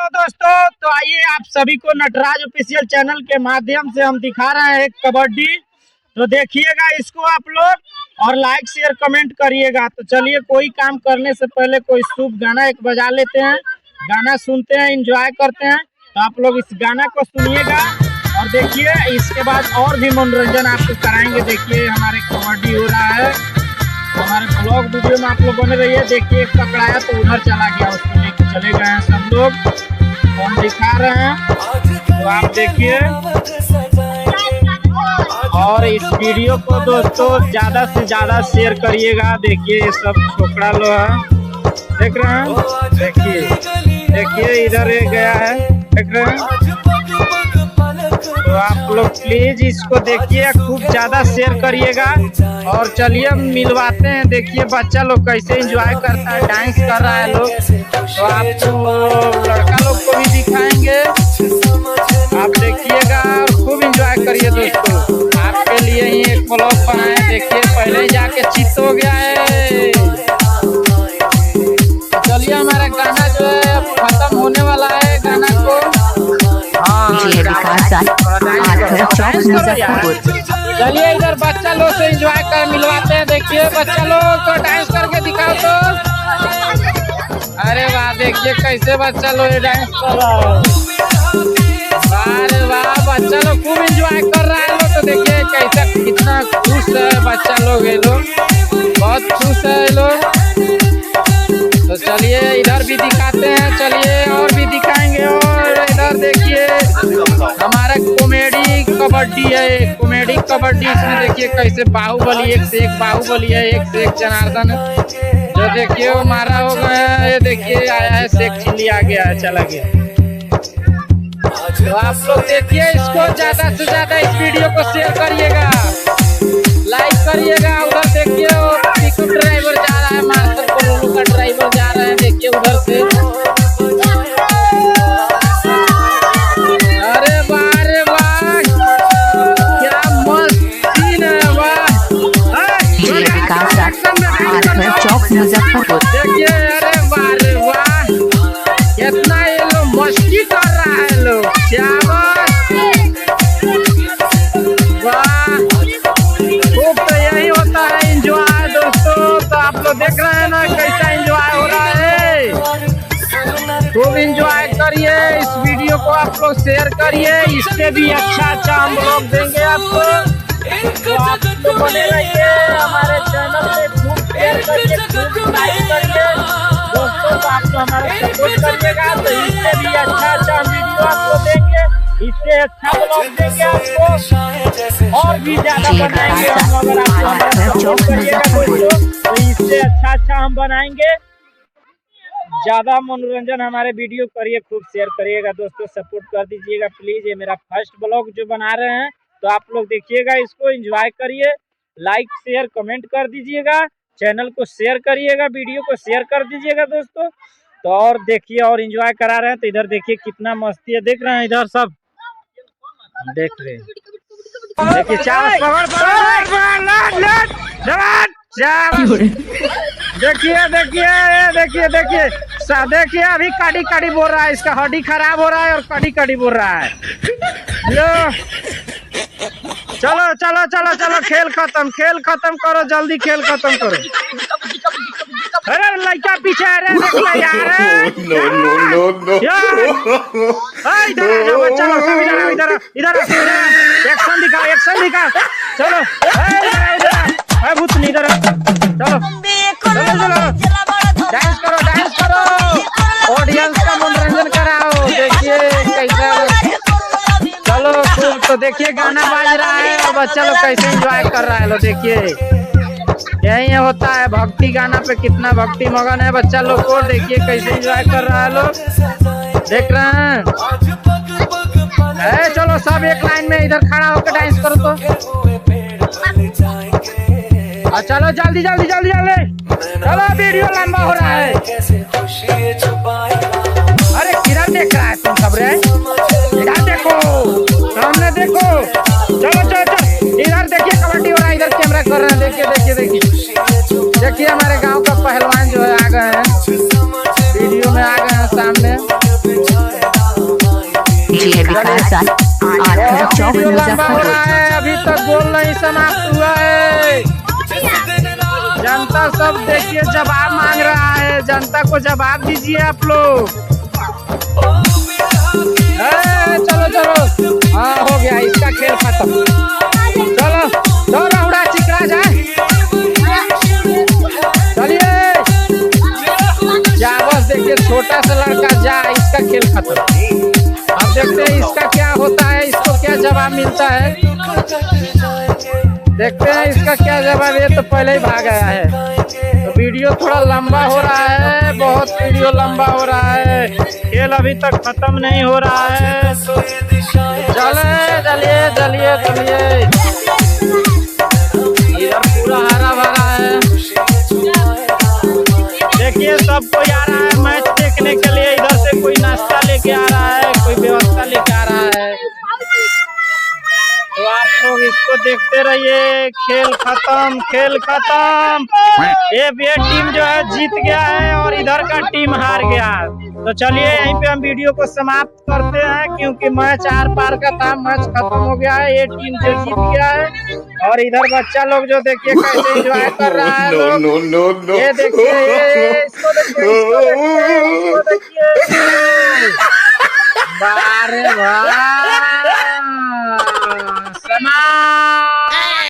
दोस्तों, तो आइए आप सभी को नटराज ऑफिशियल चैनल के माध्यम से हम दिखा रहे हैं एक कबड्डी। तो देखिएगा इसको आप लोग और लाइक शेयर कमेंट करिएगा। तो चलिए, कोई काम करने से पहले कोई शुभ गाना एक बजा लेते हैं, गाना सुनते हैं, एंजॉय करते हैं। तो आप लोग इस गाना को सुनिएगा और देखिए, इसके बाद और भी मनोरंजन आपको कराएंगे। देखिए हमारे कबड्डी हो रहा है, हमारे ब्लॉग वीडियो में आप लोग बने रहिए। देखिए एक पकड़ाया तो उधर चला गया, उसको लेके चले गए हैं सब लोग, तो हम दिखा रहे हैं। तो आप देखिए और इस वीडियो को दोस्तों ज़्यादा से ज़्यादा शेयर करिएगा। देखिए ये सब छोकरा लोग है, देख रहे हैं। देखिए इधर एक गया है, देख रहे हैं। तो आप लोग प्लीज इसको देखिए, खूब ज्यादा शेयर करिएगा। और चलिए मिलवाते हैं। देखिए बच्चा लोग कैसे एंजॉय करता है, डांस कर रहा है लोग। तो आपको लड़का लोग को भी दिखाएंगे, आप देखिएगा और खूब एंजॉय करिए दोस्तों। आपके लिए ही एक ब्लॉग बनाए, देखिए पहले ही जाके चित हो गया है। चलिए हमारा गाना जो है अब खत्म होने वाला है, गाना को चलिए इधर बच्चा लोग से एंजॉय कर मिलवाते हैं। देखिए बच्चा लोग तो डांस करके दिखाओ तो। अरे वाह, देखिए कैसे बच्चा लोग डांस कर रहा है। अरे वाह, बच्चा लोग खूब एंजॉय कर रहा है लोग। तो देखिए कैसा कितना खुश है बच्चा लोग, ये लोग बहुत खुश है ये लोग। तो चलिए इधर भी दिखाते हैं, चलिए और भी दिखाएंगे। और इधर देखिए हमारा कॉमेडी कबड्डी है, कॉमेडी कबड्डी। इसमें देखिए कैसे बाहुबली, एक से एक बाहुबली है, एक से एक जनार्दन। जो देखिए वो मारा हो गया है, ये देखिए आया है शेख चिल्ली, आ गया है, चला गया। तो आप लोग देखिए इसको ज्यादा से ज्यादा इस वीडियो को शेयर करिएगा, लाइक करिएगा। उधर देखिए पिकअप ड्राइवर जा रहा है, मास्टर कोलोनो का ड्राइवर जा रहा है, देखिए उधर से। अरे वाह रे वाह, क्या मस्त सीन है, वाह। चौक मुजफ्फरपुर। देखिए अरे वाह रे वाह, कितना ये लोग मस्ती कर रहा है लोग, क्या आप लोग देख रहे हैं ना कैसा एंजॉय हो रहा है। खूब एंजॉय करिए, इस वीडियो को आप लोग शेयर करिए। इससे भी अच्छा हम लोग देंगे आपको। तो आप लोग बने रहिए हमारे चैनल पे, खूब शेयर करिए, खूब लाइक करिए दोस्तों। तो आप लोग हमारा सपोर्ट करिएगा, तो इससे भी अच्छा वीडियो आपको देंगे, इससे अच्छा ब्लॉग देंगे आपको, और भी ज्यादा बनाएंगे हम। अगर आप हमारा सपोर्ट करिएगा दोस्तों, तो इससे अच्छा हम बनाएंगे। ज्यादा मनोरंजन हमारे वीडियो करिए, खूब शेयर करिएगा दोस्तों, सपोर्ट कर दीजिएगा प्लीज। ये मेरा फर्स्ट ब्लॉग जो बना रहे हैं, तो आप लोग देखिएगा, इसको एंजॉय करिए, लाइक शेयर कमेंट कर दीजिएगा, चैनल को शेयर करिएगा, वीडियो को शेयर कर दीजिएगा दोस्तों। तो और देखिए और एंजॉय करा रहे हैं। तो इधर देखिए कितना मस्ती है, देख रहे हैं इधर सब देख रहे हैं। देखिए देखिए अभी कड़ी बोल रहा है, इसका हड्डी खराब हो रहा है और कड़ी बोल रहा है। लो चलो चलो चलो चलो, खेल खत्म करो, जल्दी खेल खत्म करो। अरे लड़का पीछे यार, इधर एक्शन दिखा। चलो भूतनी इधर, चलो डांस करो, ऑडियंस का मनोरंजन कराओ। देखिए कैसा, चलो खूब। तो देखिए गाना बाज रहा है और बच्चा लोग कैसे एंजॉय कर रहा है। लो देखिए यही होता है, भक्ति गाना पे कितना भक्ति मगन है बच्चा लोग को। देखिए कैसे एंजॉय कर रहा है लोग, देख रहे हैं। चलो सब एक लाइन में इधर खड़ा होकर डांस करो। तो चलो जल्दी चलो, वीडियो लंबा हो रहा है। अरे किधर देख रहा है तुम सब रे, इधर देखो, सामने देखो। चलो इधर देखिए कबड्डी हो रहा है, इधर कैमरा कर रहे हैं। देखिए हमारे गांव का पहलवान जो है आ गए हैं, वीडियो में आ गए हैं सामने। आठवें चौक वीडियो लंबा हो रहा मुजफ्फरपुर। है, अभी तक गोल नहीं समाप्त हुआ है। जनता सब देखिए जवाब मांग रहा है, जनता को जवाब दीजिए आप लोग। चलो चलो, हाँ हो गया, इसका खेल खत्म। चलो चलो उड़ा चिकरा जाए, चलिए जा, बस देखिए छोटा सा लड़का जा, इसका खेल खत्म। अब देखते हैं इसका क्या होता है, इसको क्या जवाब मिलता है, देखते हैं इसका क्या जवाब। ये तो पहले ही भाग गया है, तो वीडियो थोड़ा लंबा हो रहा है, बहुत वीडियो लंबा हो रहा है, खेल अभी तक खत्म नहीं हो रहा है। चले चलिए चलिए चलिए, इधर पूरा हरा भरा है, देखिए सबको आ रहा है मैच देखने के लिए। इधर से कोई नाश्ता लेके आ रहा है, कोई व्यवस्था लेके आ रहा है, तो आप लोग इसको देखते रहिए। खेल खत्म, खेल खत्म। ये टीम जो है जीत गया है और इधर का टीम हार गया। तो चलिए यहीं पे हम वीडियो को समाप्त करते हैं, क्योंकि मैच आर पार का था, मैच खत्म हो गया है, ये टीम जो जीत गया है। और इधर बच्चा लोग जो देखिए कैसे एंजॉय कर रहा है लोग। ये देखिए, इसको देखिए, इसको देखिए, बारे वाह।